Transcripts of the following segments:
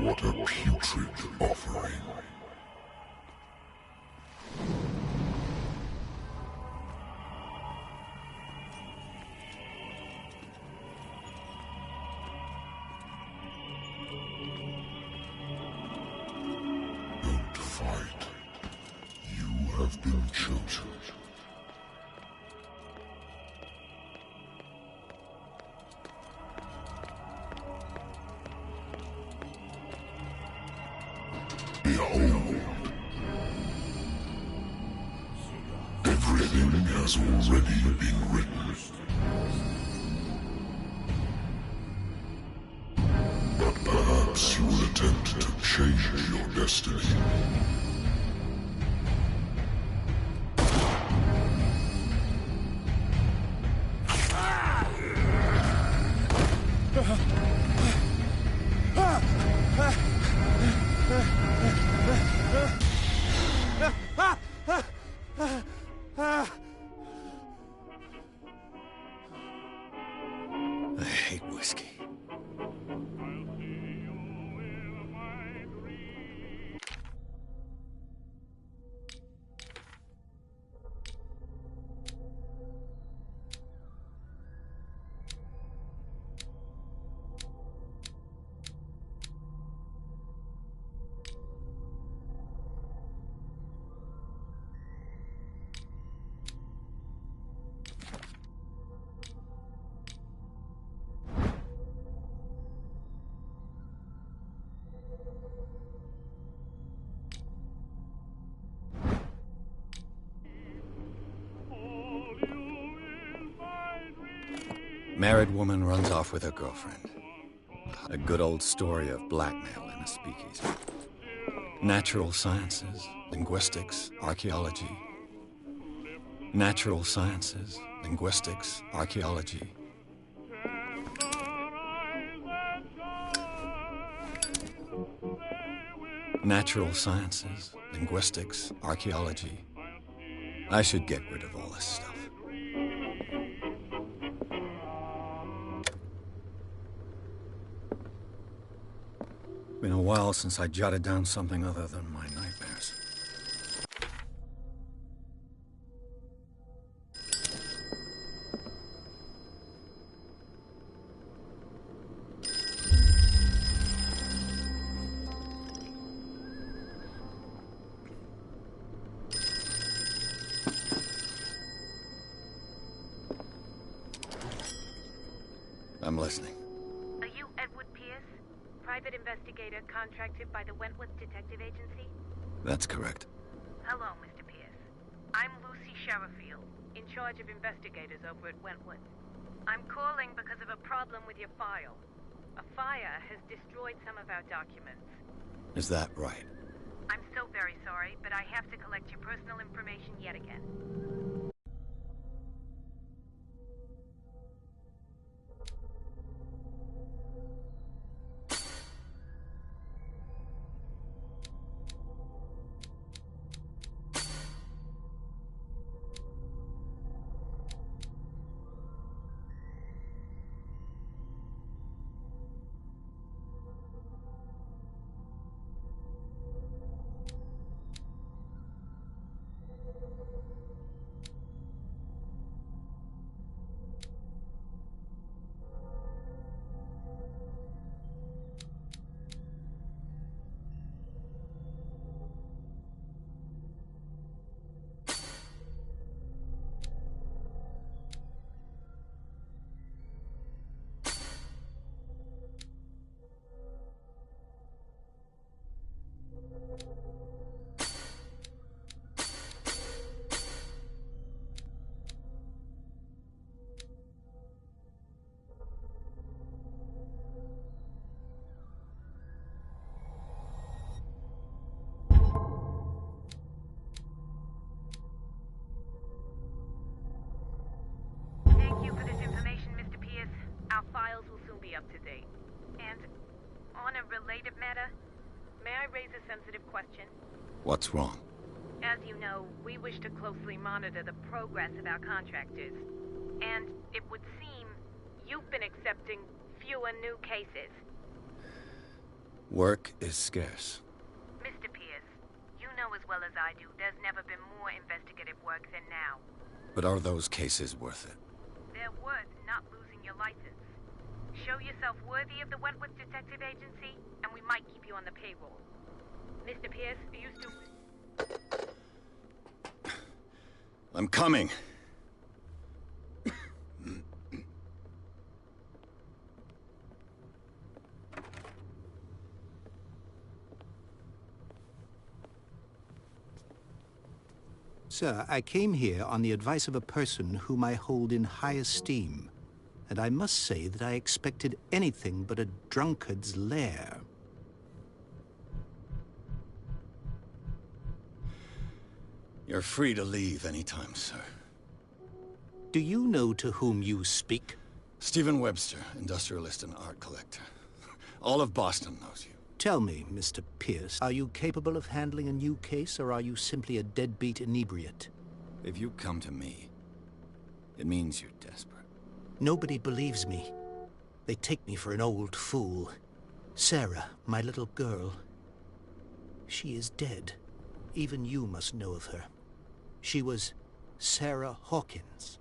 What a putrid offering. Don't fight. You have been chosen. Behold. Everything has already been written. But perhaps you will attempt to change your destiny. I hate whiskey. Married woman runs off with her girlfriend. A good old story of blackmail in a speakeasy. Natural sciences, linguistics, archaeology. Natural sciences, linguistics, archaeology. Natural sciences, linguistics, archaeology. I should get rid of all this stuff. Been a while since I jotted down something other than my nightmares. I'm listening. Are you Edward Pierce? Private investigator contracted by the Wentworth Detective Agency? That's correct. Hello, Mr. Pierce. I'm Lucy Sherifield, in charge of investigators over at Wentworth. I'm calling because of a problem with your file. A fire has destroyed some of our documents. Is that right? I'm so very sorry, but I have to collect your personal information yet again. Thank you for this information, Mr. Pierce. Our files will soon be up to date. And on a related matter, may I raise a sensitive question? What's wrong? As you know, we wish to closely monitor the progress of our contractors. And it would seem you've been accepting fewer new cases. Work is scarce. Mr. Pierce, you know as well as I do, there's never been more investigative work than now. But are those cases worth it? They're worth not losing your license. Show yourself worthy of the Wentworth Detective Agency, and we might keep you on the payroll. Mr. Pierce, are you still... I'm coming. Sir, I came here on the advice of a person whom I hold in high esteem, and I must say that I expected anything but a drunkard's lair. You're free to leave anytime, sir. Do you know to whom you speak? Stephen Webster, industrialist and art collector. All of Boston knows you. Tell me, Mr. Pierce, are you capable of handling a new case, or are you simply a deadbeat inebriate? If you come to me, it means you're desperate. Nobody believes me. They take me for an old fool. Sarah, my little girl, she is dead. Even you must know of her. She was Sarah Hawkins.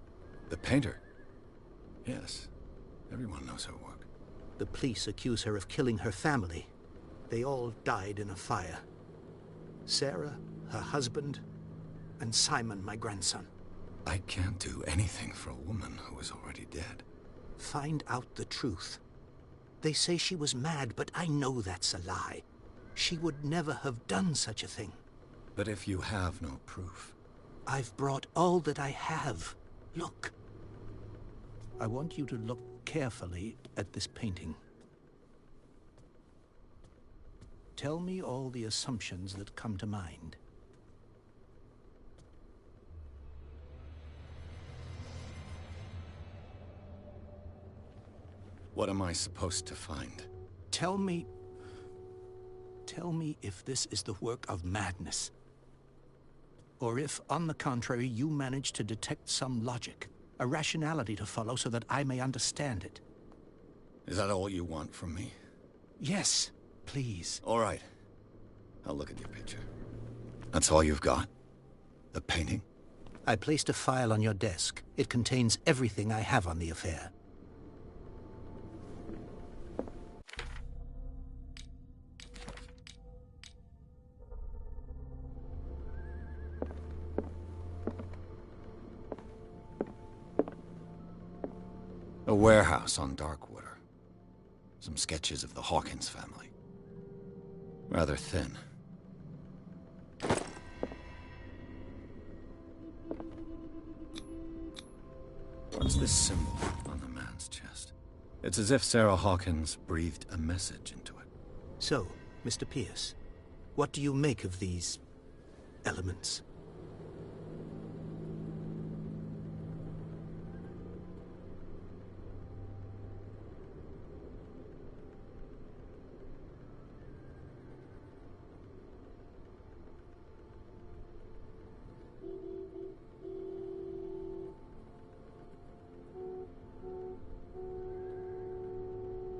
The painter? Yes. Everyone knows her work. The police accuse her of killing her family. They all died in a fire. Sarah, her husband, and Simon, my grandson. I can't do anything for a woman who is already dead. Find out the truth. They say she was mad, but I know that's a lie. She would never have done such a thing. But if you have no proof... I've brought all that I have. Look. I want you to look carefully at this painting. Tell me all the assumptions that come to mind. What am I supposed to find? Tell me if this is the work of madness. Or if, on the contrary, you manage to detect some logic, a rationality to follow so that I may understand it. Is that all you want from me? Yes, please. All right. I'll look at your picture. That's all you've got? The painting? I placed a file on your desk. It contains everything I have on the affair. A warehouse on Darkwater. Some sketches of the Hawkins family. Rather thin. What's this symbol on the man's chest? It's as if Sarah Hawkins breathed a message into it. So, Mr. Pierce, what do you make of these elements?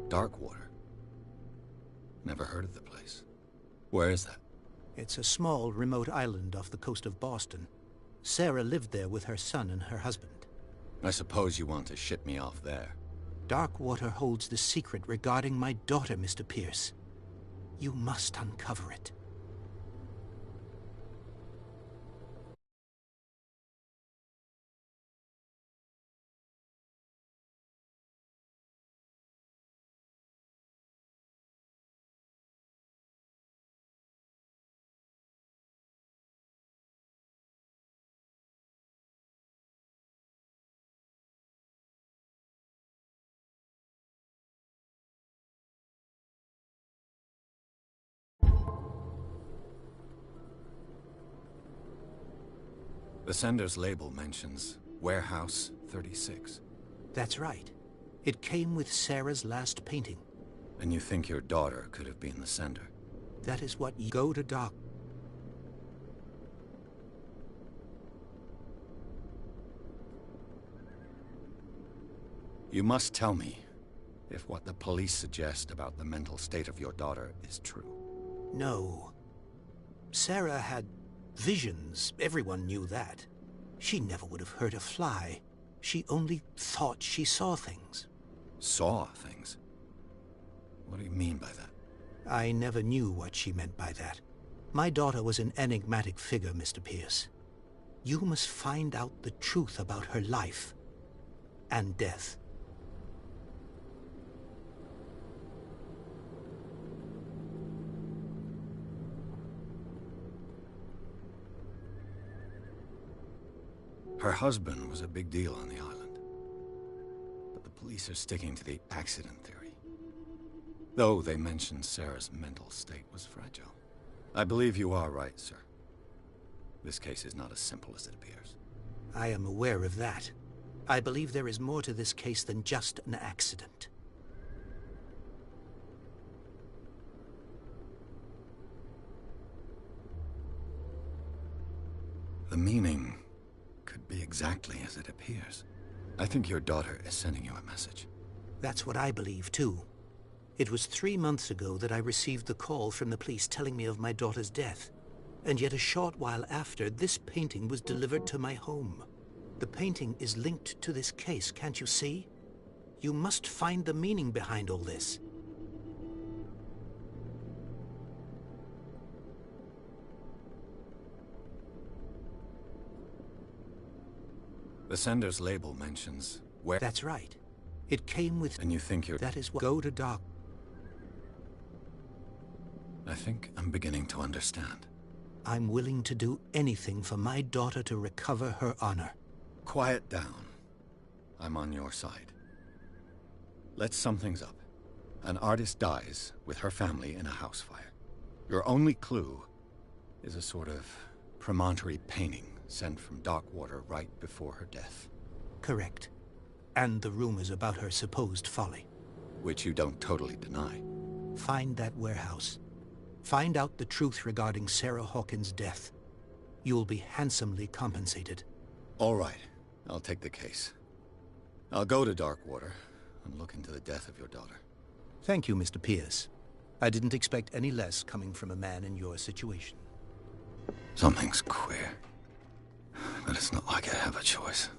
Darkwater. Never heard of the place. Where is that? It's a small, remote island off the coast of Boston. Sarah lived there with her son and her husband. I suppose you want to ship me off there. Darkwater holds the secret regarding my daughter, Mr. Pierce. You must uncover it. The sender's label mentions Warehouse 36. That's right. It came with Sarah's last painting. And you think your daughter could have been the sender? That is what you go to Doc. You must tell me if what the police suggest about the mental state of your daughter is true. No. Sarah had visions. Everyone knew that. She never would have hurt a fly. She only thought she saw things. Saw things? What do you mean by that? I never knew what she meant by that. My daughter was an enigmatic figure, Mr. Pierce. You must find out the truth about her life and death. Her husband was a big deal on the island. But the police are sticking to the accident theory. Though they mentioned Sarah's mental state was fragile. I believe you are right, sir. This case is not as simple as it appears. I am aware of that. I believe there is more to this case than just an accident. The meaning could be exactly as it appears. I think your daughter is sending you a message. That's what I believe, too. It was 3 months ago that I received the call from the police telling me of my daughter's death. And yet a short while after, this painting was delivered to my home. The painting is linked to this case, can't you see? You must find the meaning behind all this. The sender's label mentions where... That's right. It came with... And you think you're... That is what... Go to Doc. I think I'm beginning to understand. I'm willing to do anything for my daughter to recover her honor. Quiet down. I'm on your side. Let's sum things up. An artist dies with her family in a house fire. Your only clue is a sort of promontory painting sent from Darkwater right before her death. Correct. And the rumors about her supposed folly. Which you don't totally deny. Find that warehouse. Find out the truth regarding Sarah Hawkins' death. You'll be handsomely compensated. All right. I'll take the case. I'll go to Darkwater and look into the death of your daughter. Thank you, Mr. Pierce. I didn't expect any less coming from a man in your situation. Something's queer. But it's not like I have a choice.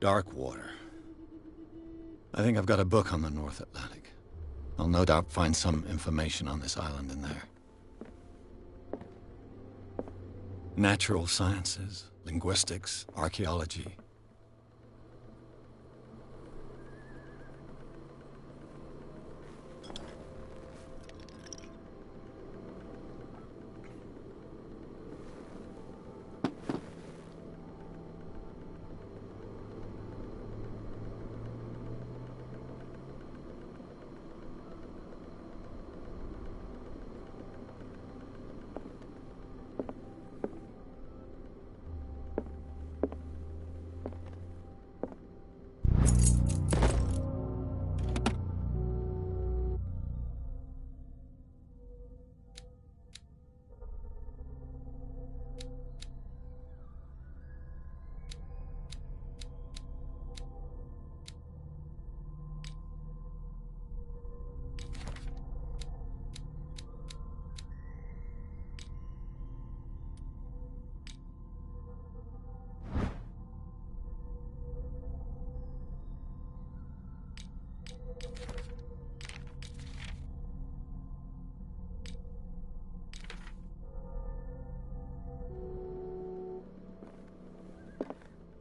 Darkwater. I think I've got a book on the North Atlantic. I'll no doubt find some information on this island in there. Natural sciences, linguistics, archaeology.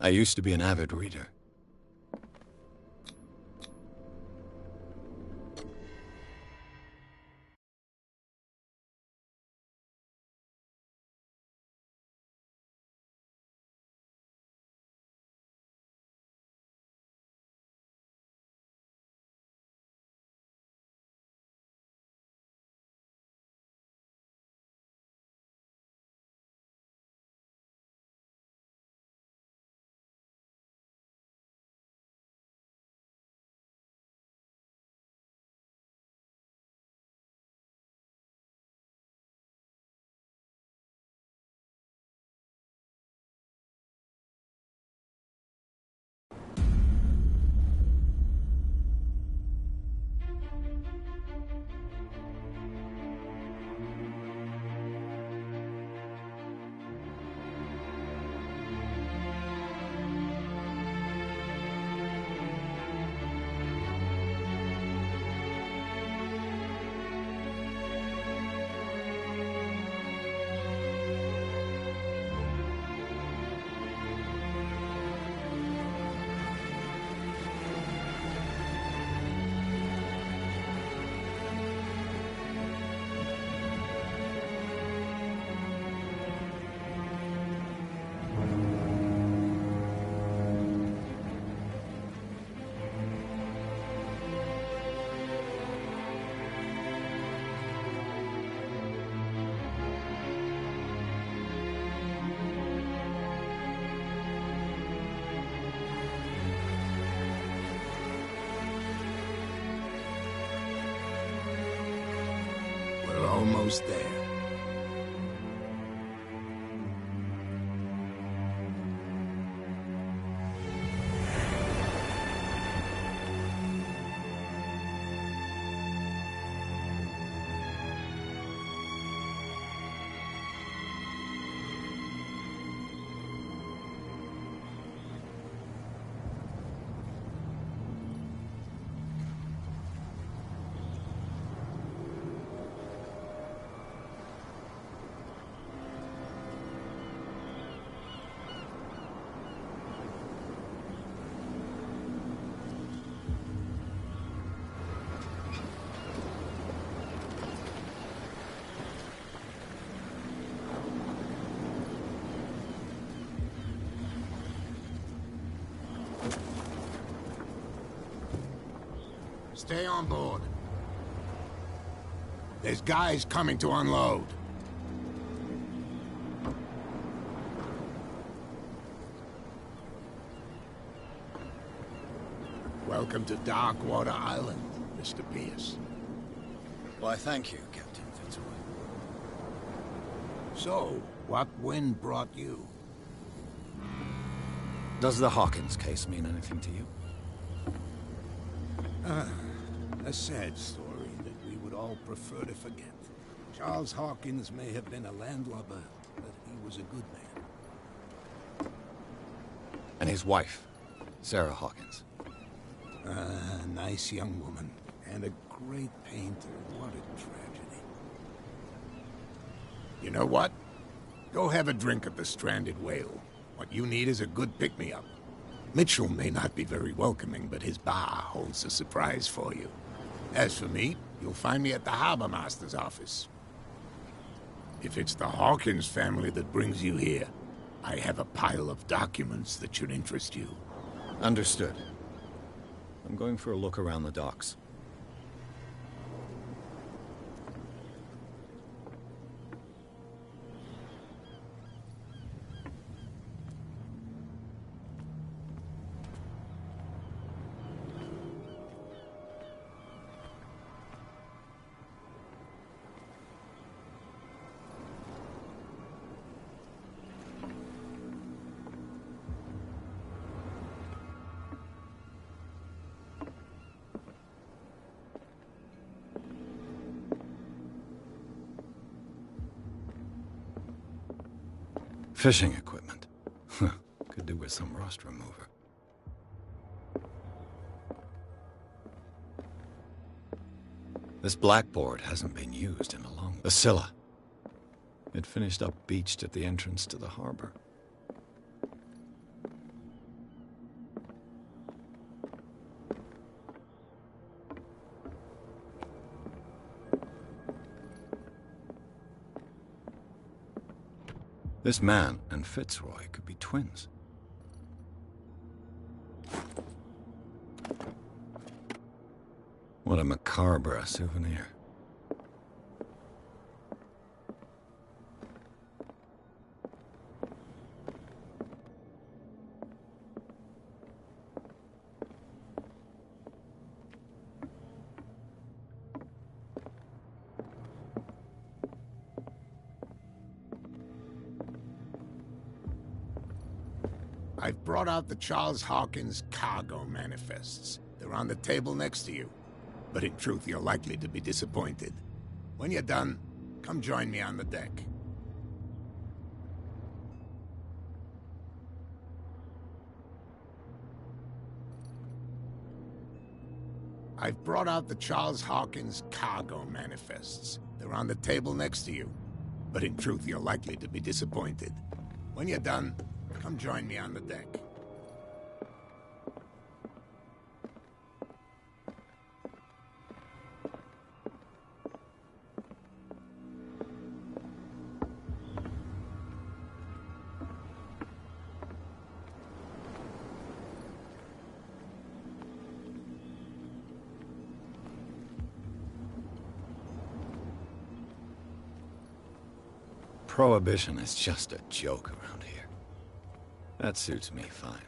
I used to be an avid reader. almost there. Stay on board. There's guys coming to unload. Welcome to Darkwater Island, Mr. Pierce. Why, thank you, Captain Fitzroy. So, what wind brought you? Does the Hawkins case mean anything to you? A sad story that we would all prefer to forget. Charles Hawkins may have been a landlubber, but he was a good man. And his wife, Sarah Hawkins. A nice young woman, and a great painter. What a tragedy. You know what? Go have a drink at the Stranded Whale. What you need is a good pick-me-up. Mitchell may not be very welcoming, but his bar holds a surprise for you. As for me, you'll find me at the Harbor Master's office. If it's the Hawkins family that brings you here, I have a pile of documents that should interest you. Understood. I'm going for a look around the docks. Fishing equipment. Could do with some rust remover. This blackboard hasn't been used in a long... The Scylla. It finished up beached at the entrance to the harbor. This man and Fitzroy could be twins. What a macabre souvenir. I've brought out the Charles Hawkins cargo manifests. They're on the table next to you. But in truth, you're likely to be disappointed. When you're done, come join me on the deck. I've brought out the Charles Hawkins cargo manifests. They're on the table next to you. But in truth, you're likely to be disappointed. When you're done, come join me on the deck. Prohibition is just a joke around here. That suits me fine.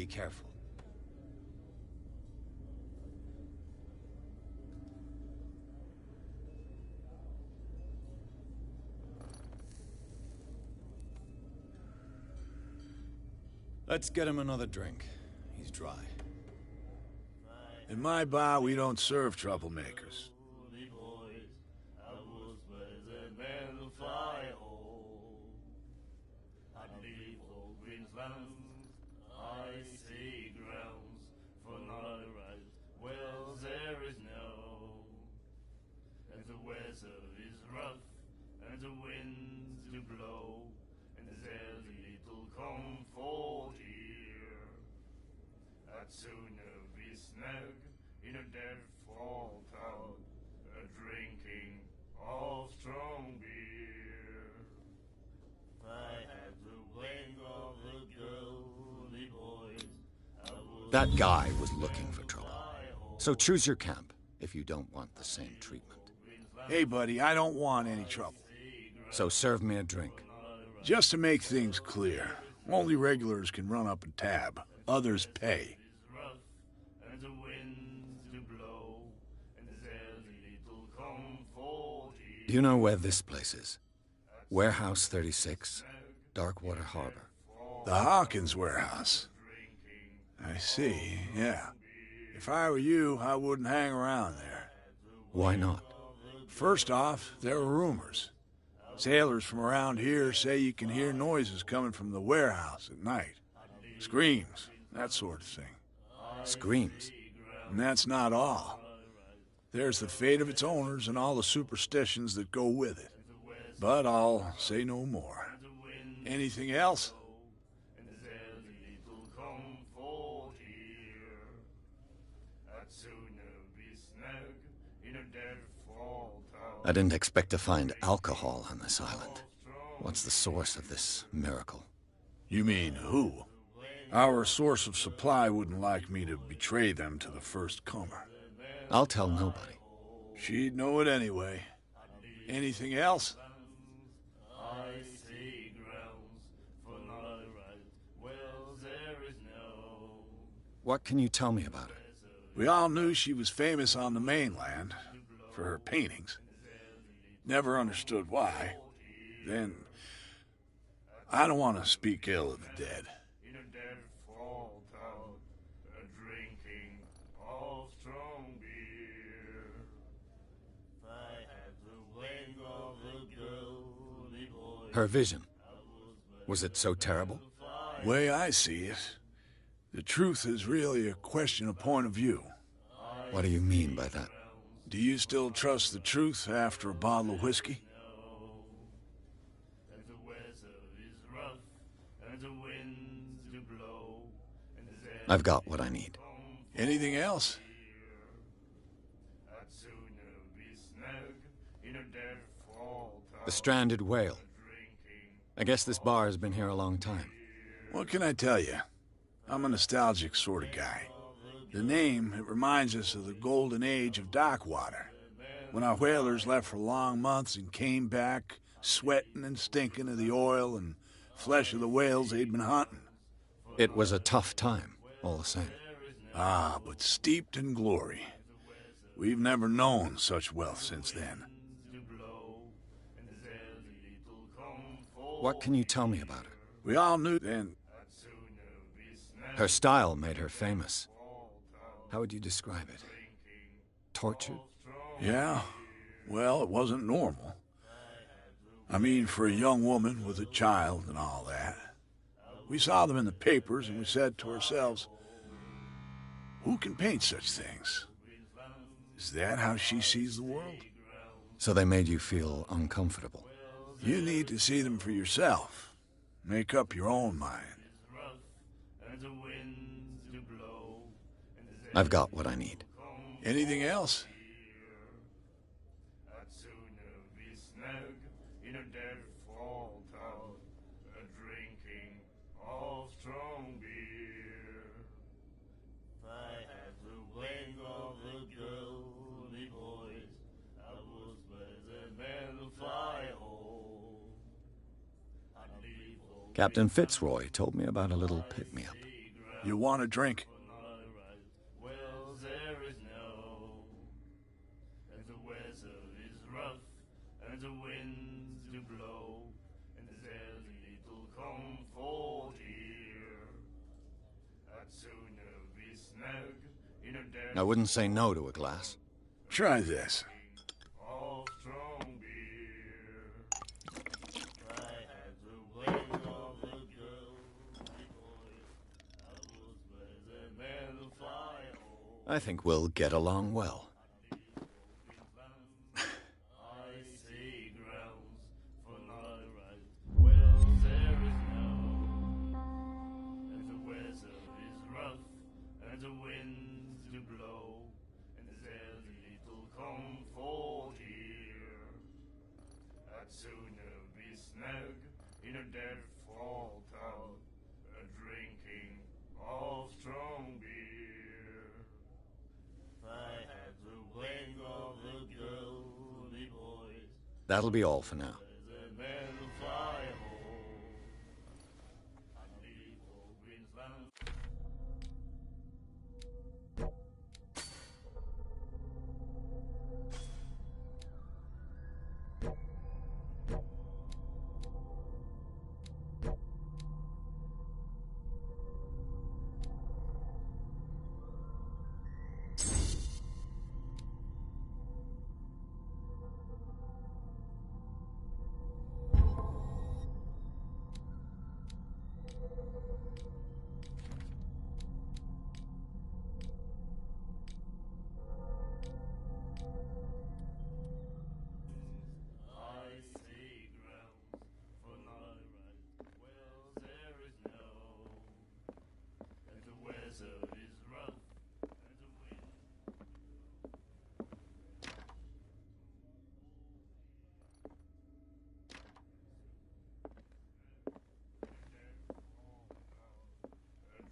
Be careful. Let's get him another drink. He's dry. In my bar, we don't serve troublemakers. Sooner be snug in a deadfall town, drinking of strong beer. I had the wing of the girly boys. That guy was looking for trouble. So choose your camp if you don't want the same treatment. Hey, buddy, I don't want any trouble. So serve me a drink. Just to make things clear, only regulars can run up and tab. Others pay. Do you know where this place is? Warehouse 36, Darkwater Harbor. The Hawkins warehouse. I see, yeah. If I were you, I wouldn't hang around there. Why not? First off, there are rumors. Sailors from around here say you can hear noises coming from the warehouse at night. Screams, that sort of thing. Screams? And that's not all. There's the fate of its owners and all the superstitions that go with it. But I'll say no more. Anything else? I didn't expect to find alcohol on this island. What's the source of this miracle? You mean who? Our source of supply wouldn't like me to betray them to the first comer. I'll tell nobody. She'd know it anyway. Anything else? What can you tell me about her? We all knew she was famous on the mainland for her paintings. Never understood why. Then, I don't want to speak ill of the dead. Her vision. Was it so terrible? Way I see it, the truth is really a question of point of view. What do you mean by that? Do you still trust the truth after a bottle of whiskey? I've got what I need. Anything else? The stranded whale. I guess this bar has been here a long time. What can I tell you? I'm a nostalgic sort of guy. The name, it reminds us of the golden age of Darkwater, when our whalers left for long months and came back sweating and stinking of the oil and flesh of the whales they'd been hunting. It was a tough time, all the same. Ah, but steeped in glory. We've never known such wealth since then. What can you tell me about her? We all knew then. Her style made her famous. How would you describe it? Tortured? Yeah, well, it wasn't normal. I mean, for a young woman with a child and all that. We saw them in the papers and we said to ourselves, who can paint such things? Is that how she sees the world? So they made you feel uncomfortable. You need to see them for yourself. Make up your own mind. I've got what I need. Anything else? Captain Fitzroy told me about a little pick-me-up. You want a drink? Well, there is no. And the weather is rough, and the winds do blow, and there's little comfort here. I'd sooner be snug in a damp I wouldn't say no to a glass. Try this. of strong beer. I had the way of a girl before I was better than the fire. I think we'll get along well. I see grounds for not a right. Well, there is no. And the weather is rough, and the winds do blow, and there's little comfort here. I'd sooner be snug in a dead fall town, drinking of strong beer. I had the way of a girl, me boys, That'll be all for now. the man of fire. I leave old Greensland. I see grounds for not a right. Well, there is no. And the weather is rough, and the wind.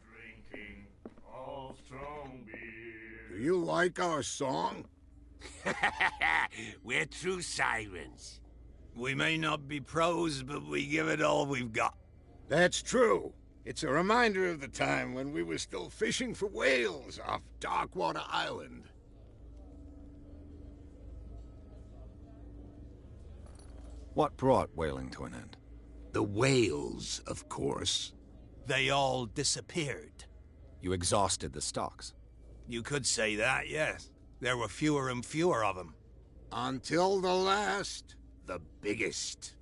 Drinking of strong beer. Do you like our song? We're true sirens. We may not be pros, but we give it all we've got. That's true. It's a reminder of the time when we were still fishing for whales off Darkwater Island. What brought whaling to an end? The whales, of course. They all disappeared. You exhausted the stocks. You could say that, yes. There were fewer and fewer of them. Until the last, the biggest.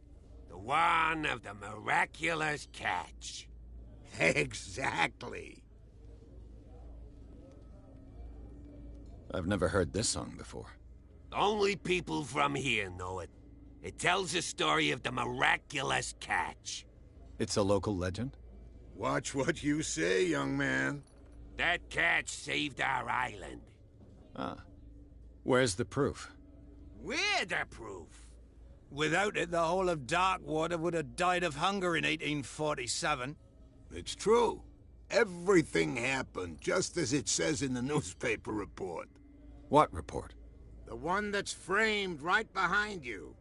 The one of the miraculous catch. Exactly. I've never heard this song before. Only people from here know it. It tells the story of the miraculous catch. It's a local legend? Watch what you say, young man. That catch saved our island. Ah. Where's the proof? We're the proof. Without it, the whole of Darkwater would have died of hunger in 1847. It's true. Everything happened just as it says in the newspaper report. What report? The one that's framed right behind you.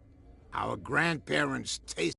Our grandparents tasted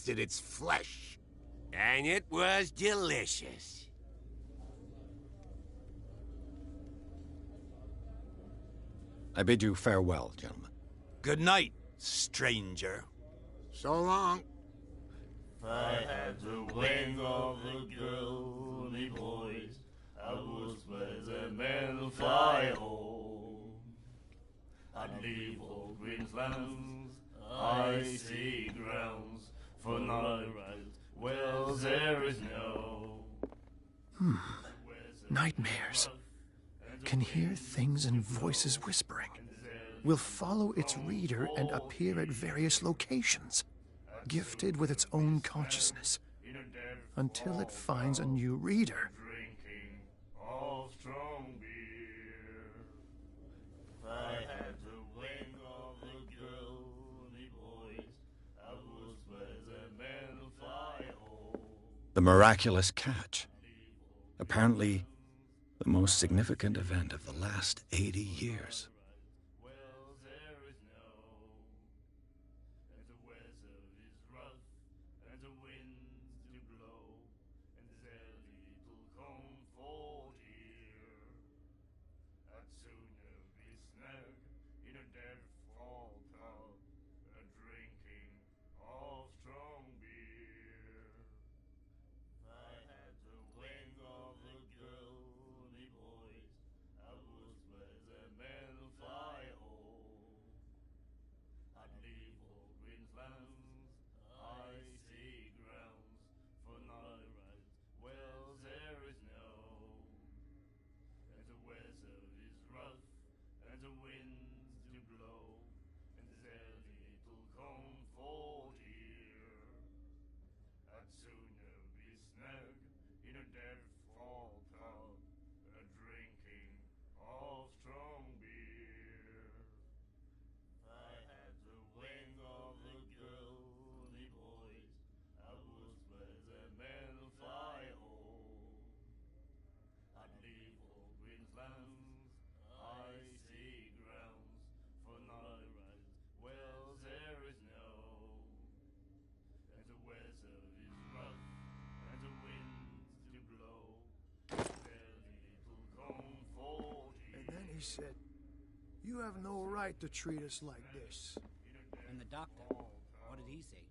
tasted its flesh. And it was delicious. I bid you farewell, gentlemen. Good night, stranger. So long. If I had the wing of the girly boys, I would spread the men fly home. I'd leave old Queensland's icy grounds for night rides. Well, there is no Nightmares. Can hear things and voices whispering. Will follow its reader and appear at various locations, gifted with its own consciousness, until it finds a new reader. drinking of strong beer. If I had the wing of the girly boys, I would spread the men fly home. The miraculous catch. Apparently, the most significant event of the last 80 years. Well, there is no, and the weather is rough, and the winds do blow, and there's little comfort here. I'd sooner be snug in a dead fall tub, drinking of strong beer. If I had the wing of the girly boys, I would spread the men fly home. I'd leave old Queensland's icy grounds for night rides. Well, there is no, and the weather is rough, and the winds do blow, and there's little comfort here. I'd sooner be snug in a dead fall tub, drinking of strong beer. If I had the wing of the girly boys, I would spread the men fly home. I'd leave old Queensland's icy grounds for night rides. Well, there is no, and the weather is rough, and the winds do blow. There's little comfort here. And then he said, "You have no right to treat us like this." And the doctor, what did he say?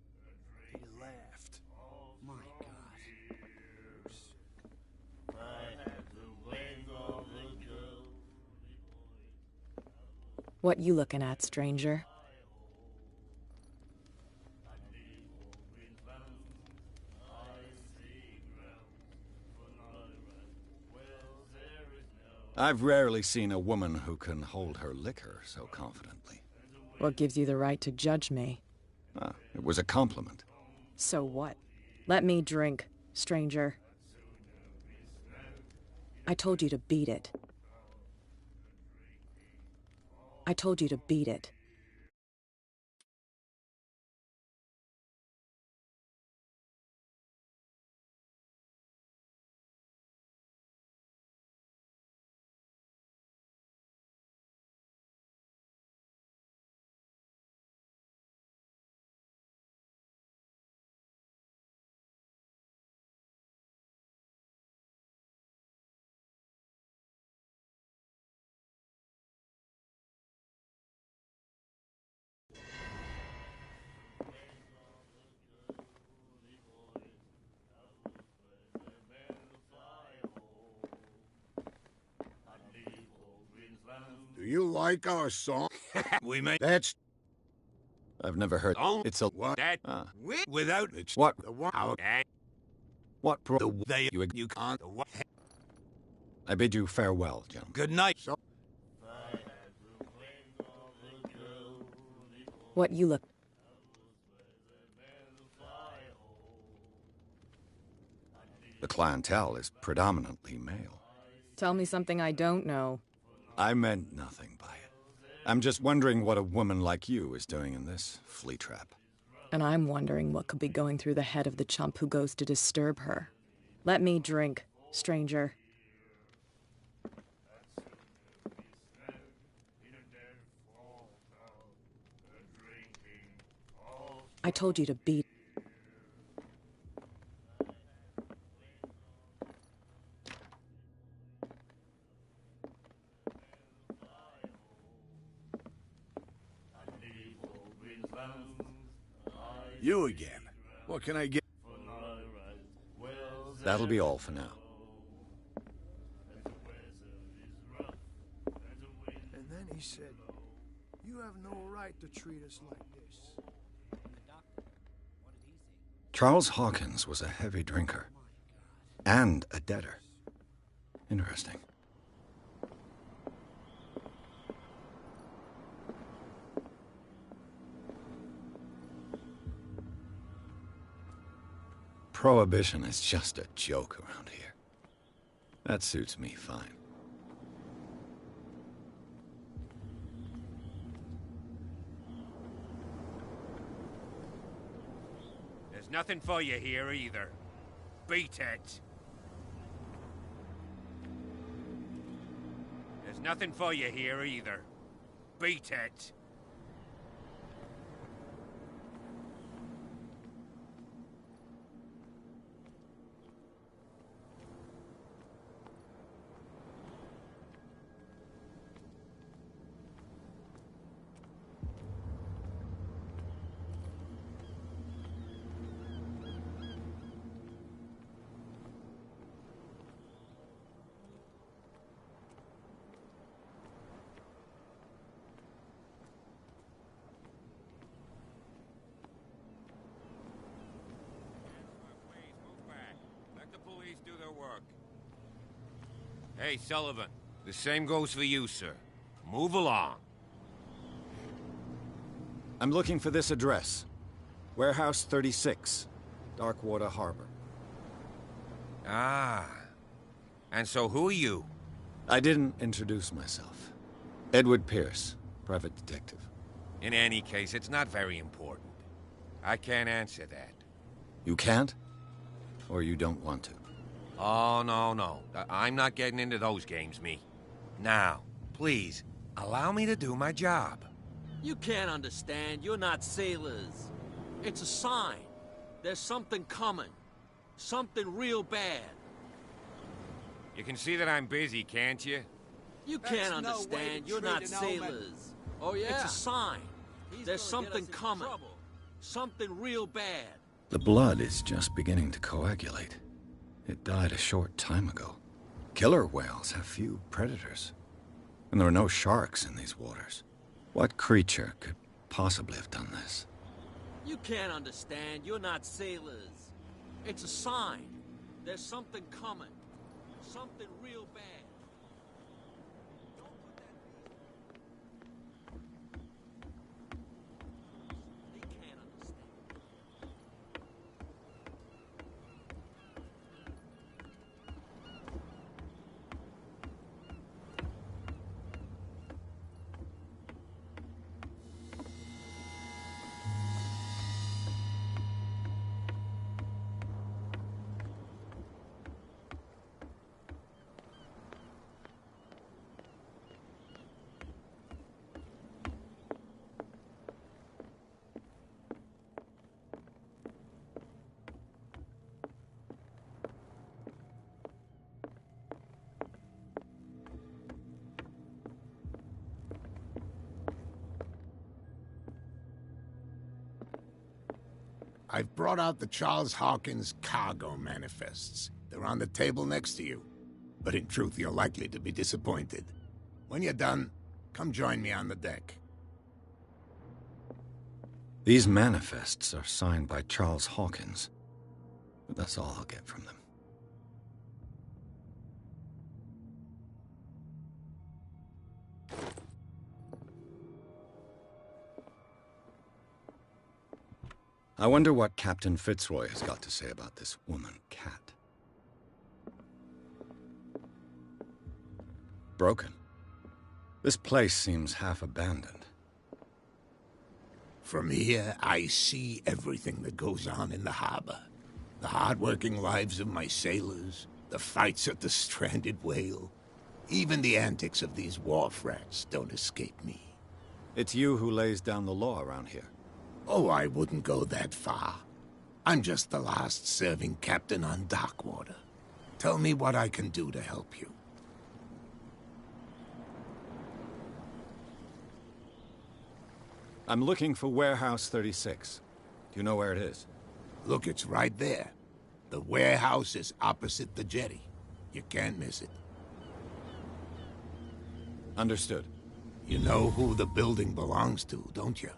He laughed. My God. If I had the wing of the girly boys, What you looking at, stranger? I'd leave old Queensland's icy grounds for night rides. Well, there is no, I've rarely seen a woman who can hold her liquor so confidently. What gives you the right to judge me? Ah, it was a compliment. So what? Let me drink, stranger. I told you to beat it. I told you to beat it. Do you like our song? We may... That's I've never heard. Don't It's a what? that ah. Without... It's What? the one. How that What bro? They... You. You can't... the what? I bid you farewell, gentlemen. Good night. So If I had the wing of the girly boys, What you look... the men fly home. The clientele is predominantly male. Tell me something I don't know. I meant nothing by it. I'm just wondering what a woman like you is doing in this flea trap. And I'm wondering what could be going through the head of the chump who goes to disturb her. Let me drink, stranger. I told you to beat... What can I get? That'll be all for now. And then he said, "You have no right to treat us like this." And the doctor, what did he say? Charles Hawkins was a heavy drinker. And a debtor. Interesting. Prohibition is just a joke around here. That suits me fine. There's nothing for you here either. Beat it. There's nothing for you here either. Beat it. Hey, Sullivan. The same goes for you, sir. Move along. I'm looking for this address. Warehouse 36, Darkwater Harbor. Ah. And so who are you? I didn't introduce myself. Edward Pierce, private detective. In any case, it's not very important. I can't answer that. You can't? Or you don't want to? Oh, no. I'm not getting into those games, me. Now, please, allow me to do my job. You can't understand. You're not sailors. It's a sign. There's something coming. Something real bad. You can see that I'm busy, can't you? You can't understand. You're not sailors. Oh, yeah? It's a sign. There's something coming. Something real bad. The blood is just beginning to coagulate. It died a short time ago. Killer whales have few predators. And there are no sharks in these waters. What creature could possibly have done this? You can't understand. You're not sailors. It's a sign. There's something coming. Something real bad. They can't understand. I've brought out the Charles Hawkins cargo manifests. They're on the table next to you. But in truth, you're likely to be disappointed. When you're done, come join me on the deck. These manifests are signed by Charles Hawkins. But that's all I'll get from them. I wonder what Captain Fitzroy has got to say about this woman, Cat. Broken. This place seems half abandoned. From here, I see everything that goes on in the harbor. The hard-working lives of my sailors, the fights at the stranded whale. Even the antics of these wharf rats don't escape me. It's you who lays down the law around here. Oh, I wouldn't go that far. I'm just the last serving captain on Darkwater. Tell me what I can do to help you. I'm looking for Warehouse 36. Do you know where it is? Look, it's right there. The warehouse is opposite the jetty. You can't miss it. Understood. You know who the building belongs to, don't you?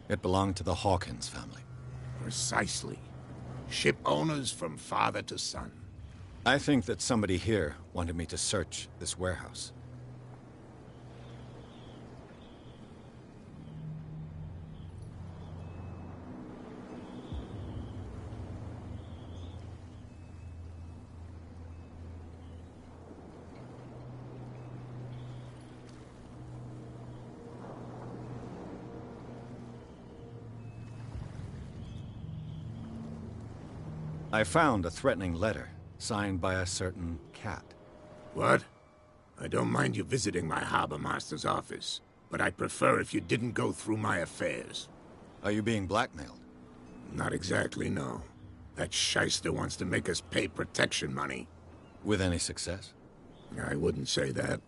It belonged to the Hawkins family. Precisely. Ship owners from father to son. I think that somebody here wanted me to search this warehouse. I found a threatening letter, signed by a certain cat. What? I don't mind you visiting my harbor master's office, but I'd prefer if you didn't go through my affairs. Are you being blackmailed? Not exactly, no. That shyster wants to make us pay protection money. With any success? I wouldn't say that,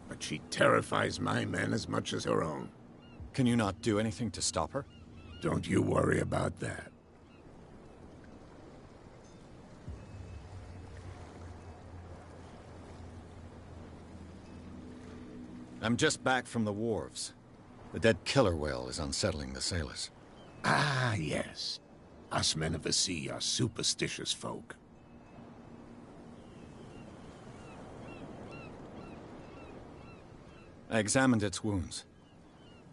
but she terrifies my men as much as her own. Can you not do anything to stop her? Don't you worry about that. I'm just back from the wharves. The dead killer whale is unsettling the sailors. Ah, yes. Us men of the sea are superstitious folk. I examined its wounds.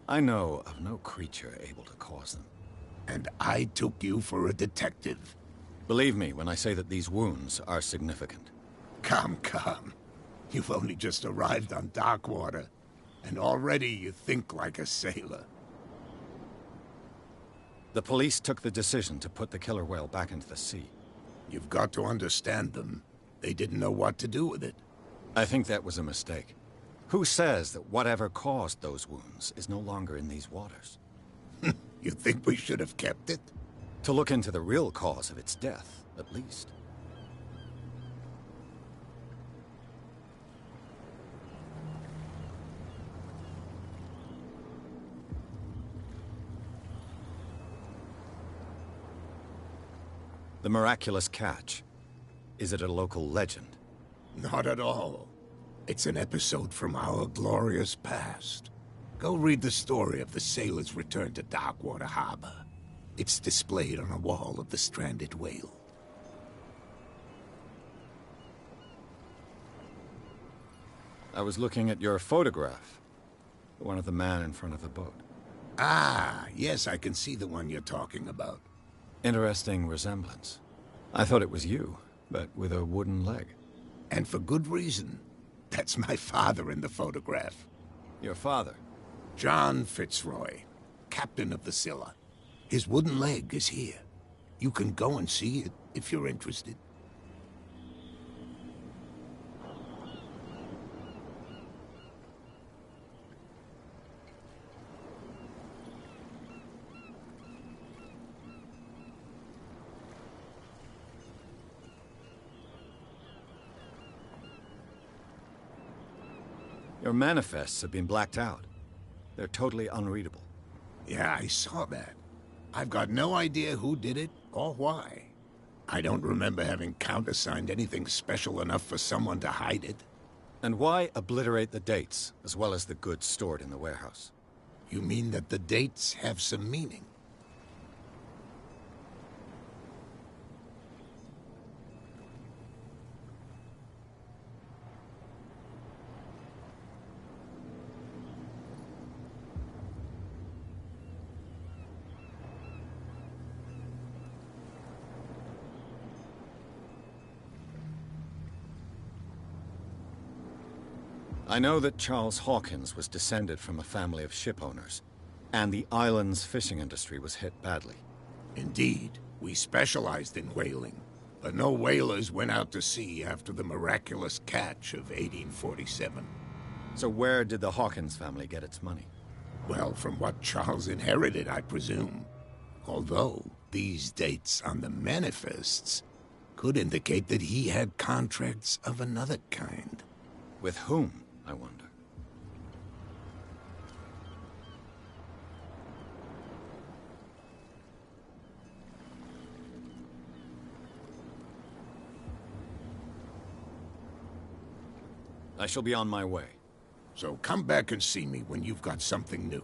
I know of no creature able to cause them. And I took you for a detective. Believe me when I say that these wounds are significant. Come, come. You've only just arrived on Darkwater, and already you think like a sailor. The police took the decision to put the killer whale back into the sea. You've got to understand them. They didn't know what to do with it. I think that was a mistake. Who says that whatever caused those wounds is no longer in these waters? You think we should have kept it? To look into the real cause of its death, at least. The miraculous catch. Is it a local legend? Not at all. It's an episode from our glorious past. Go read the story of the sailor's return to Darkwater Harbor. It's displayed on a wall of the stranded whale. I was looking at your photograph. The one of the man in front of the boat. Ah, yes, I can see the one you're talking about. Interesting resemblance. I thought it was you, but with a wooden leg. And for good reason. That's my father in the photograph. Your father? John Fitzroy, captain of the Scylla. His wooden leg is here. You can go and see it if you're interested. Your manifests have been blacked out. They're totally unreadable. Yeah, I saw that. I've got no idea who did it or why. I don't remember having countersigned anything special enough for someone to hide it. And why obliterate the dates, as well as the goods stored in the warehouse? You mean that the dates have some meaning? I know that Charles Hawkins was descended from a family of ship owners, and the island's fishing industry was hit badly. Indeed, we specialized in whaling, but no whalers went out to sea after the miraculous catch of 1847. So where did the Hawkins family get its money? Well, from what Charles inherited, I presume. Although, these dates on the manifests could indicate that he had contracts of another kind. With whom, I wonder? I shall be on my way. So come back and see me when you've got something new.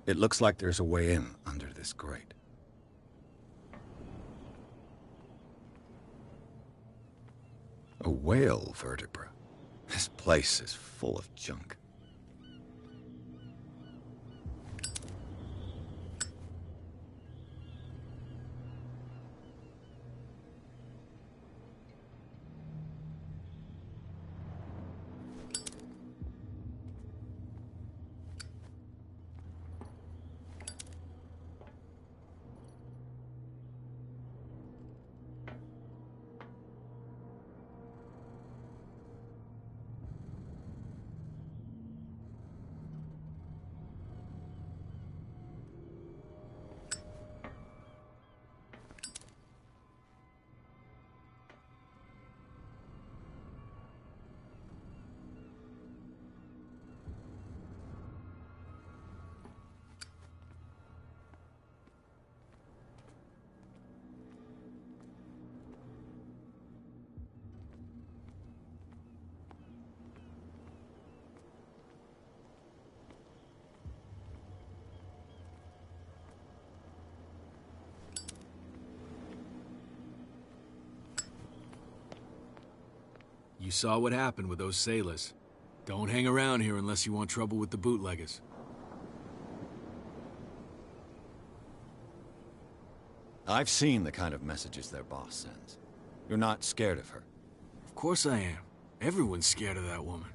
It looks like there's a way in under this grate. A whale vertebra. This place is full of junk. You saw what happened with those sailors. Don't hang around here unless you want trouble with the bootleggers. I've seen the kind of messages their boss sends. You're not scared of her? Of course I am. Everyone's scared of that woman.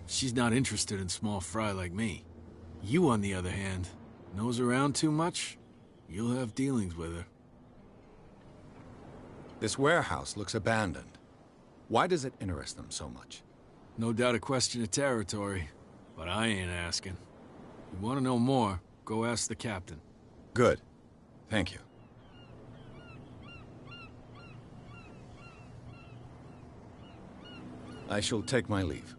She's not interested in small fry like me. You, on the other hand, nose around too much, you'll have dealings with her. This warehouse looks abandoned. Why does it interest them so much? No doubt a question of territory, but I ain't asking. You want to know more, go ask the captain. Good. Thank you. I shall take my leave.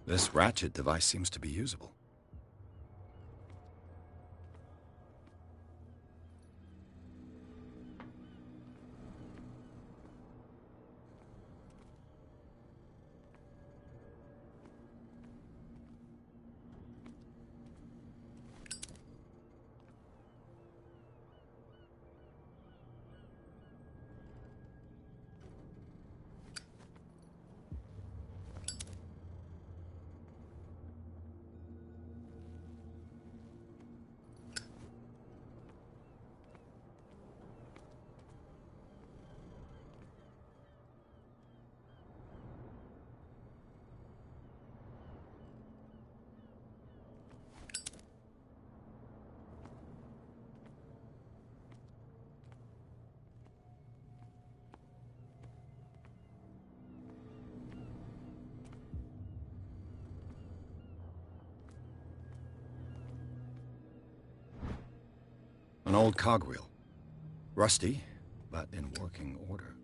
This ratchet device seems to be usable. An old cogwheel. Rusty, but in working order.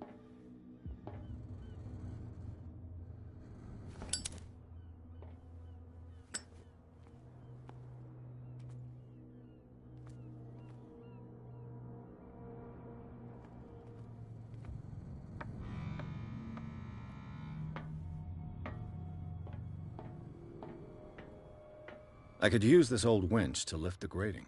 I could use this old winch to lift the grating.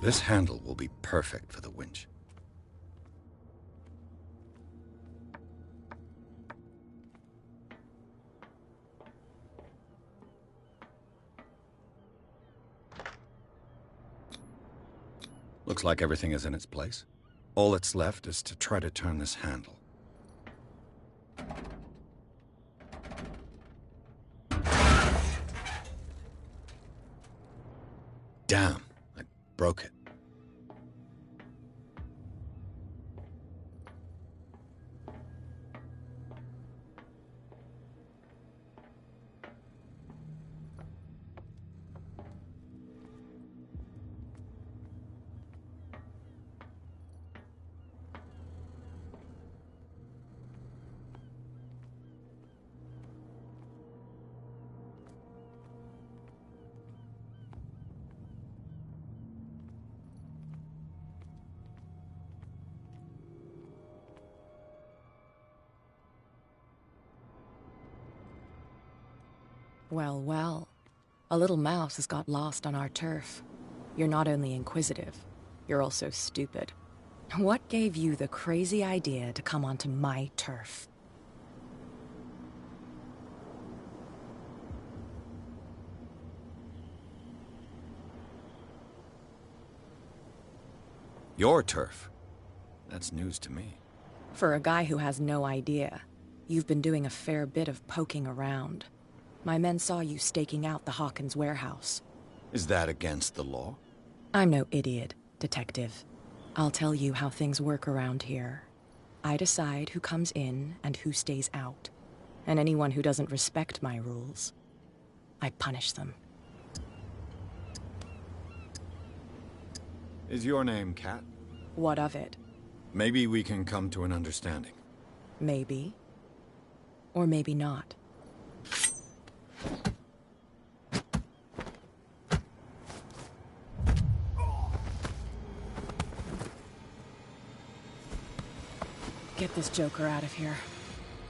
This handle will be perfect for the winch. Looks like everything is in its place. All that's left is to try to turn this handle. Damn, I broke it. Well, well. A little mouse has got lost on our turf. You're not only inquisitive, you're also stupid. What gave you the crazy idea to come onto my turf? Your turf? That's news to me. For a guy who has no idea, you've been doing a fair bit of poking around. My men saw you staking out the Hawkins warehouse. Is that against the law? I'm no idiot, Detective. I'll tell you how things work around here. I decide who comes in and who stays out. And anyone who doesn't respect my rules, I punish them. Is your name Kat? What of it? Maybe we can come to an understanding. Maybe. Or maybe not. Get this joker out of here.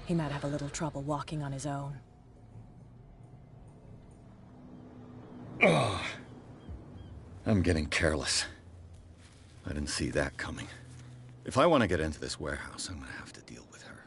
He might have a little trouble walking on his own. Oh, I'm getting careless. I didn't see that coming. If I want to get into this warehouse, I'm gonna have to deal with her.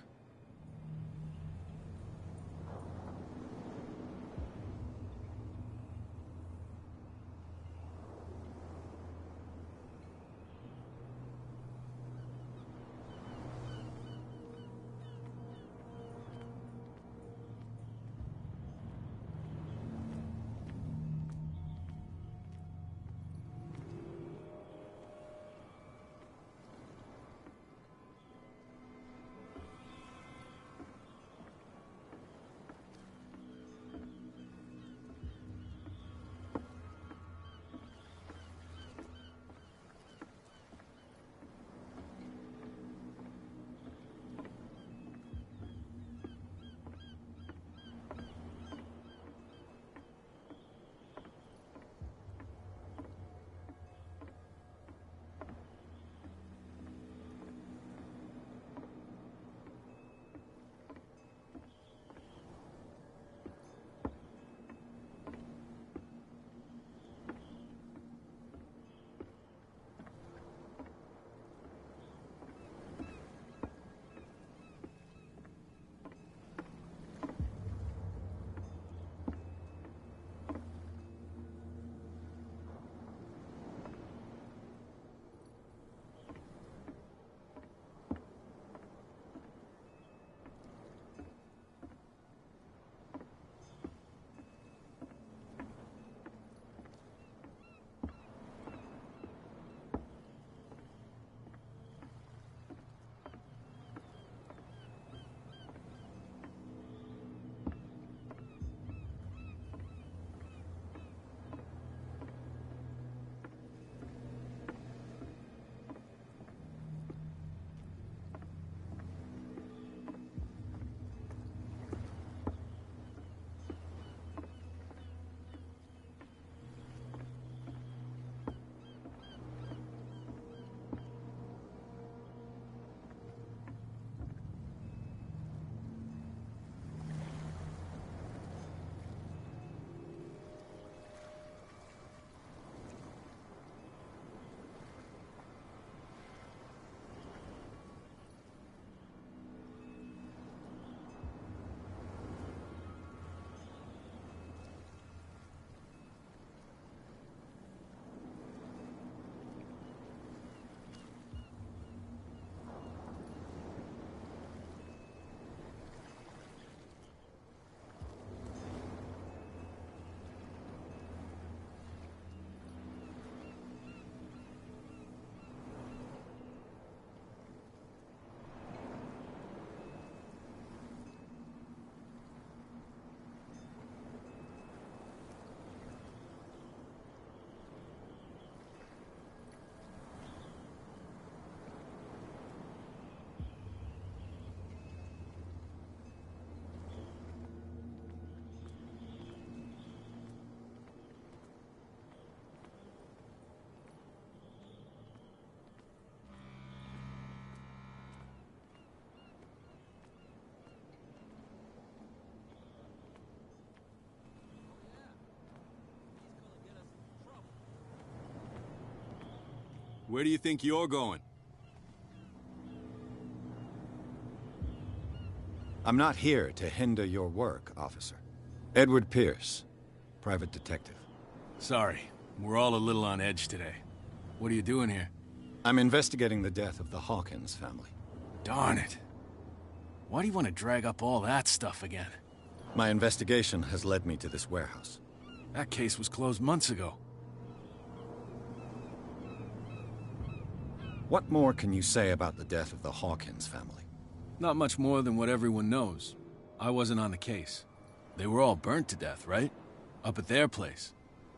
Where do you think you're going? I'm not here to hinder your work, officer. Edward Pierce, private detective. Sorry, we're all a little on edge today. What are you doing here? I'm investigating the death of the Hawkins family. Darn it. Why do you want to drag up all that stuff again? My investigation has led me to this warehouse. That case was closed months ago. What more can you say about the death of the Hawkins family? Not much more than what everyone knows. I wasn't on the case. They were all burnt to death, right? Up at their place.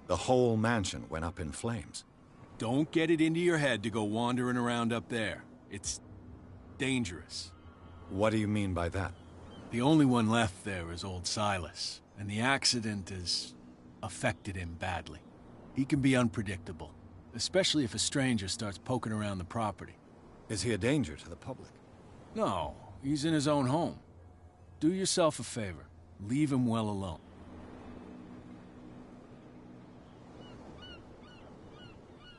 The whole mansion went up in flames. Don't get it into your head to go wandering around up there. It's dangerous. What do you mean by that? The only one left there is old Silas, and the accident has affected him badly. He can be unpredictable, especially if a stranger starts poking around the property. Is he a danger to the public? No, he's in his own home. Do yourself a favor. Leave him well alone.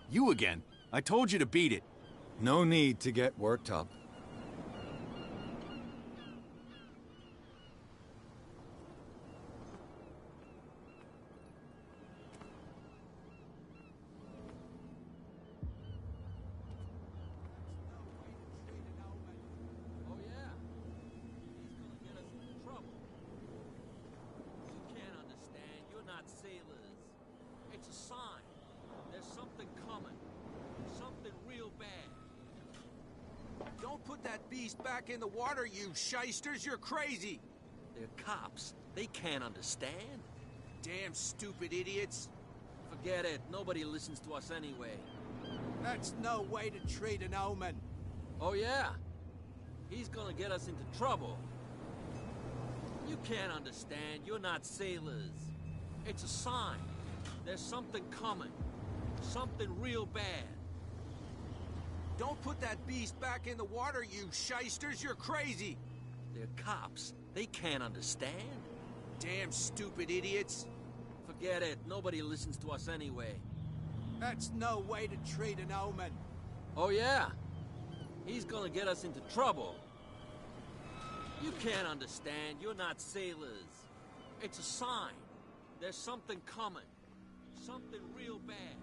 You again. I told you to beat it. No need to get worked up. Back in the water, you shysters! You're crazy! They're cops. They can't understand. Damn stupid idiots. Forget it. Nobody listens to us anyway. That's no way to treat an omen. Oh, yeah? He's gonna get us into trouble. You can't understand. You're not sailors. It's a sign. There's something coming. Something real bad. Don't put that beast back in the water, you shysters! You're crazy! They're cops. They can't understand. Damn stupid idiots. Forget it. Nobody listens to us anyway. That's no way to treat an omen. Oh, yeah? He's gonna get us into trouble. You can't understand. You're not sailors. It's a sign. There's something coming. Something real bad.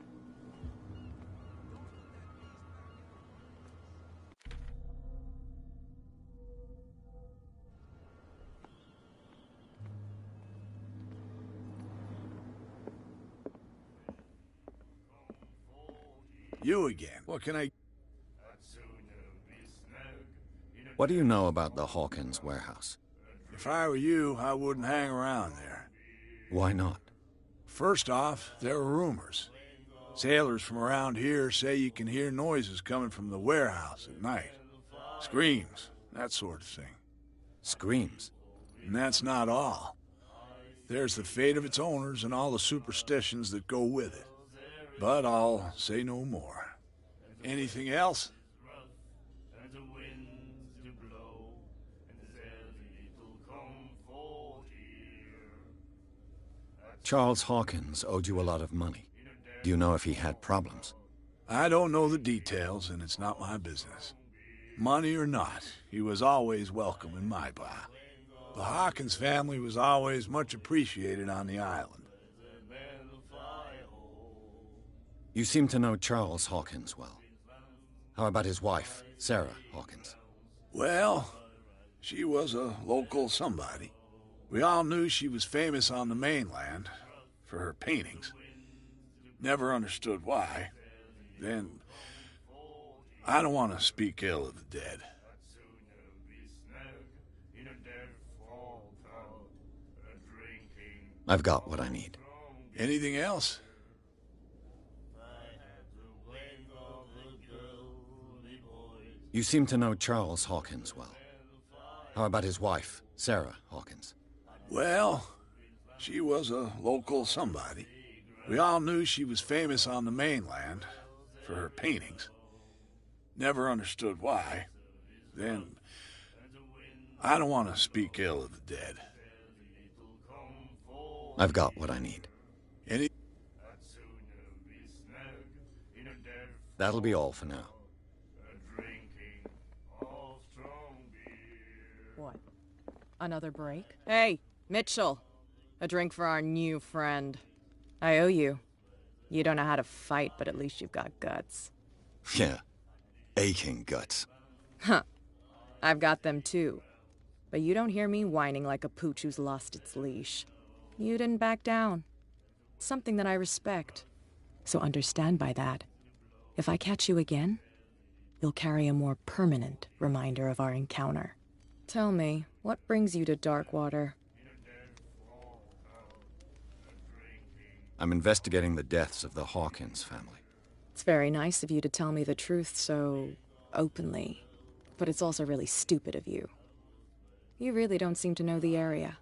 You again. What can I... What do you know about the Hawkins warehouse? If I were you, I wouldn't hang around there. Why not? First off, there are rumors. Sailors from around here say you can hear noises coming from the warehouse at night. Screams, that sort of thing. Screams? And that's not all. There's the fate of its owners and all the superstitions that go with it. But I'll say no more. Anything else? Charles Hawkins owed you a lot of money. Do you know if he had problems? I don't know the details, and it's not my business. Money or not, he was always welcome in my bar. The Hawkins family was always much appreciated on the island. You seem to know Charles Hawkins well. How about his wife, Sarah Hawkins? Well, she was a local somebody. We all knew she was famous on the mainland for her paintings. Never understood why. Then, I don't want to speak ill of the dead. I've got what I need. Anything else? You seem to know Charles Hawkins well. How about his wife, Sarah Hawkins? Well, she was a local somebody. We all knew she was famous on the mainland for her paintings. Never understood why. Then, I don't want to speak ill of the dead. I've got what I need. Any... That'll be all for now. What? Another break? Hey, Mitchell! A drink for our new friend. I owe you. You don't know how to fight, but at least you've got guts. Yeah. Aching guts. Huh. I've got them too. But you don't hear me whining like a pooch who's lost its leash. You didn't back down. It's something that I respect. So understand by that. If I catch you again, you'll carry a more permanent reminder of our encounter. Tell me, what brings you to Darkwater? I'm investigating the deaths of the Hawkins family. It's very nice of you to tell me the truth so openly. But it's also really stupid of you. You really don't seem to know the area.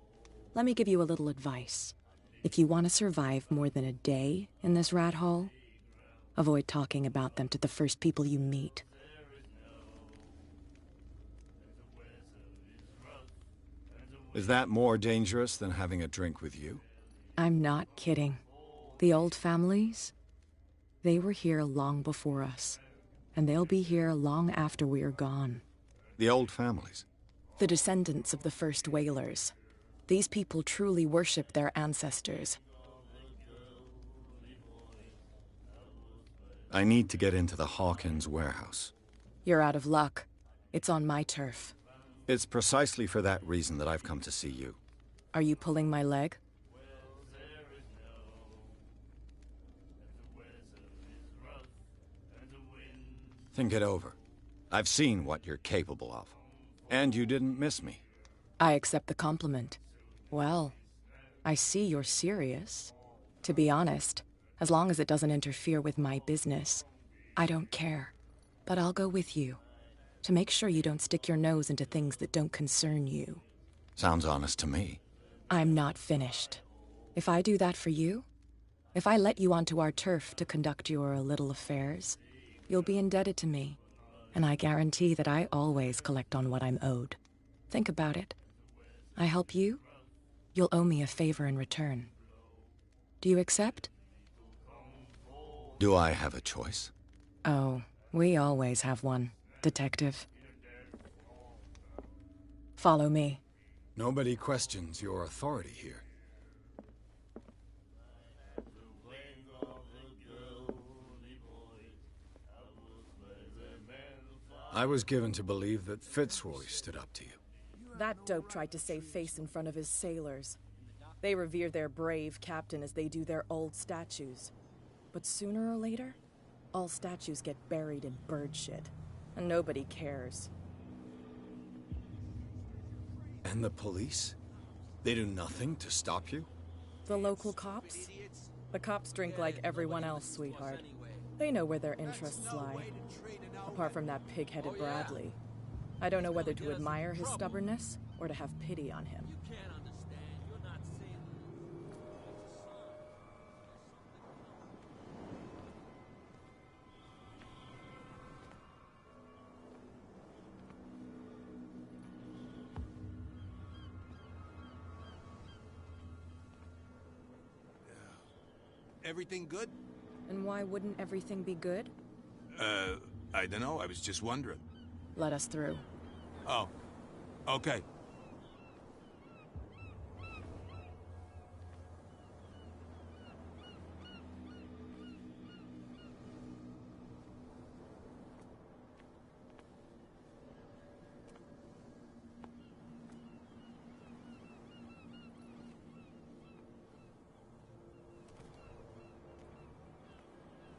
Let me give you a little advice. If you want to survive more than a day in this rat hole, avoid talking about them to the first people you meet. Is that more dangerous than having a drink with you? I'm not kidding. The old families, they were here long before us, and they'll be here long after we're gone. The old families? The descendants of the first whalers. These people truly worship their ancestors. I need to get into the Hawkins warehouse. You're out of luck. It's on my turf. It's precisely for that reason that I've come to see you. Are you pulling my leg? Think it over. I've seen what you're capable of. And you didn't miss me. I accept the compliment. Well, I see you're serious. To be honest, as long as it doesn't interfere with my business, I don't care. But I'll go with you, to make sure you don't stick your nose into things that don't concern you. Sounds honest to me. I'm not finished. If I do that for you, if I let you onto our turf to conduct your little affairs, you'll be indebted to me, and I guarantee that I always collect on what I'm owed. Think about it. I help you, you'll owe me a favor in return. Do you accept? Do I have a choice? Oh, we always have one, Detective. Follow me. Nobody questions your authority here. I was given to believe that Fitzroy stood up to you. That dope tried to save face in front of his sailors. They revere their brave captain as they do their old statues. But sooner or later, all statues get buried in bird shit, and nobody cares. And the police? They do nothing to stop you? The local cops? The cops drink like everyone else, sweetheart. They know where their interests lie. Apart from that pig-headed Bradley. I don't know whether to admire his stubbornness or to have pity on him. Everything good? And why wouldn't everything be good? I don't know. I was just wondering. Let us through. Oh, okay.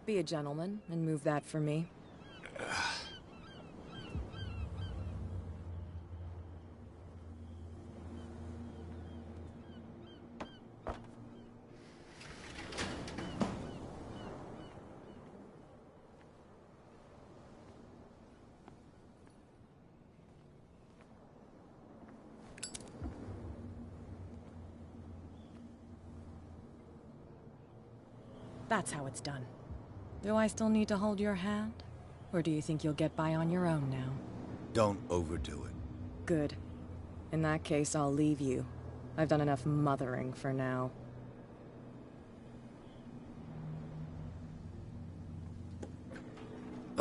Be a gentleman and move that for me. That's how it's done. Do I still need to hold your hand? Or do you think you'll get by on your own now? Don't overdo it. Good. In that case, I'll leave you. I've done enough mothering for now.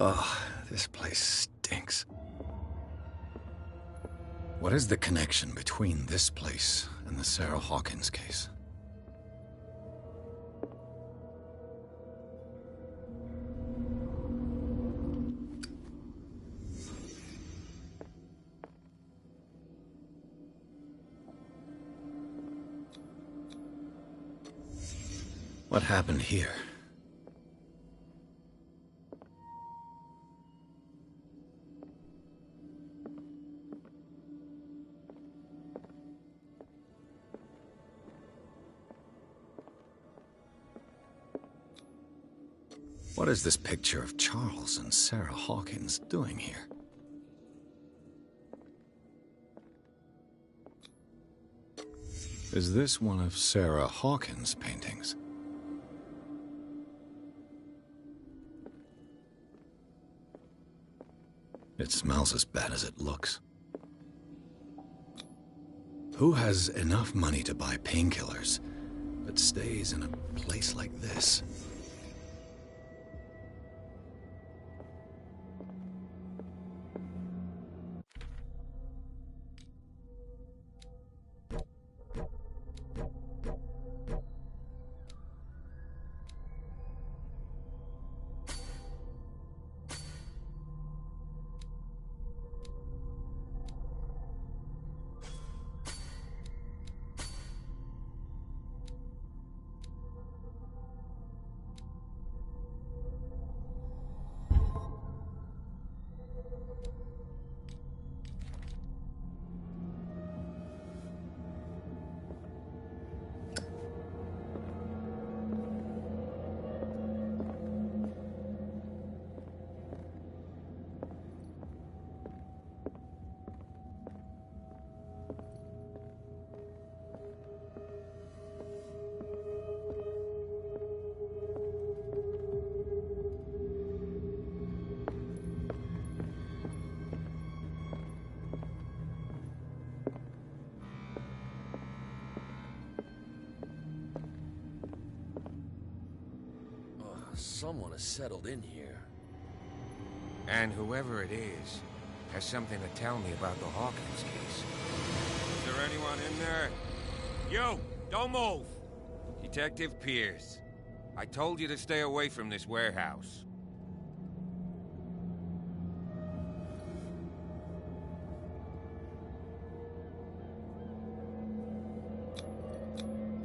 Oh, this place stinks. What is the connection between this place and the Sarah Hawkins case? What happened here? What is this picture of Charles and Sarah Hawkins doing here? Is this one of Sarah Hawkins' paintings? It smells as bad as it looks. Who has enough money to buy painkillers, but stays in a place like this? Someone has settled in here. And whoever it is has something to tell me about the Hawkins case. Is there anyone in there? You! Don't move! Detective Pierce. I told you to stay away from this warehouse.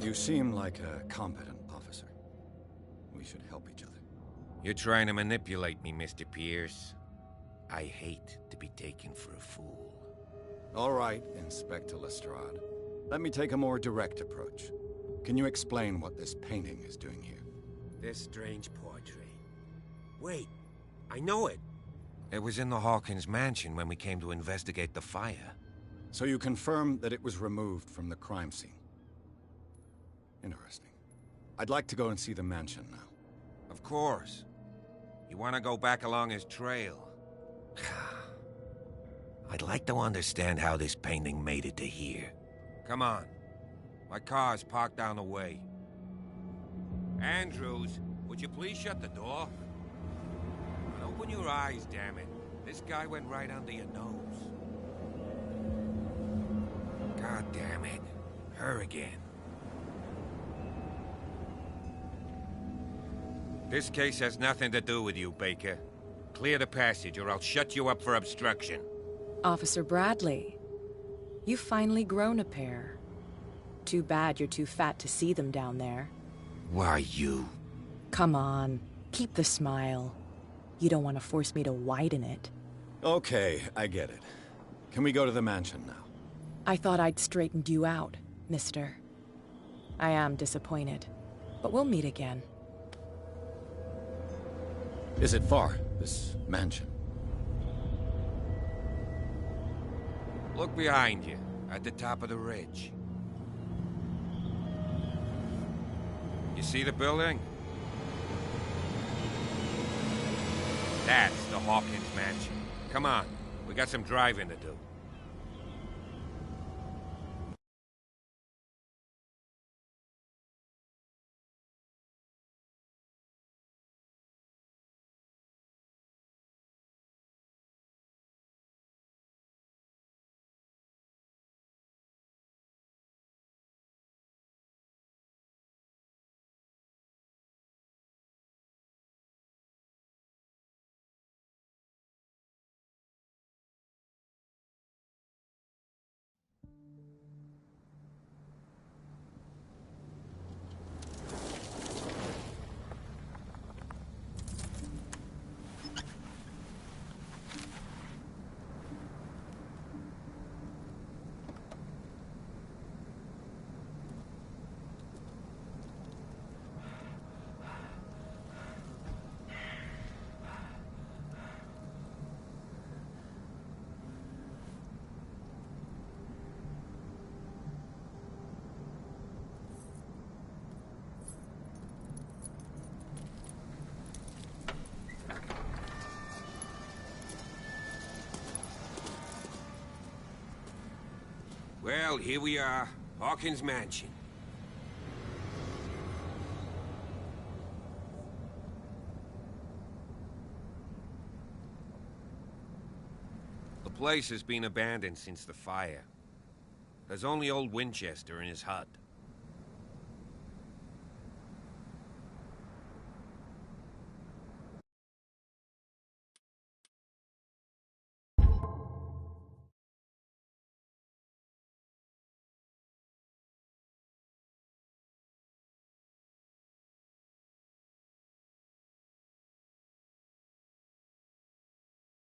You seem like a competent officer. We should help each other. You're trying to manipulate me, Mr. Pierce. I hate to be taken for a fool. All right, Inspector Lestrade. Let me take a more direct approach. Can you explain what this painting is doing here? This strange portrait. Wait, I know it. It was in the Hawkins mansion when we came to investigate the fire. So you confirm that it was removed from the crime scene? Interesting. I'd like to go and see the mansion now. Of course. You want to go back along his trail? I'd like to understand how this painting made it to here. Come on. My car's parked down the way. Andrews, would you please shut the door? And open your eyes, damn it. This guy went right under your nose. God damn it. Her again. This case has nothing to do with you, Baker. Clear the passage, or I'll shut you up for obstruction. Officer Bradley, you've finally grown a pair. Too bad you're too fat to see them down there. Why, you... Come on, keep the smile. You don't want to force me to widen it. Okay, I get it. Can we go to the mansion now? I thought I'd straightened you out, mister. I am disappointed, but we'll meet again. Is it far, this mansion? Look behind you, at the top of the ridge. You see the building? That's the Hawkins mansion. Come on, we got some driving to do. Well, here we are. Hawkins Mansion. The place has been abandoned since the fire. There's only old Winchester in his hut.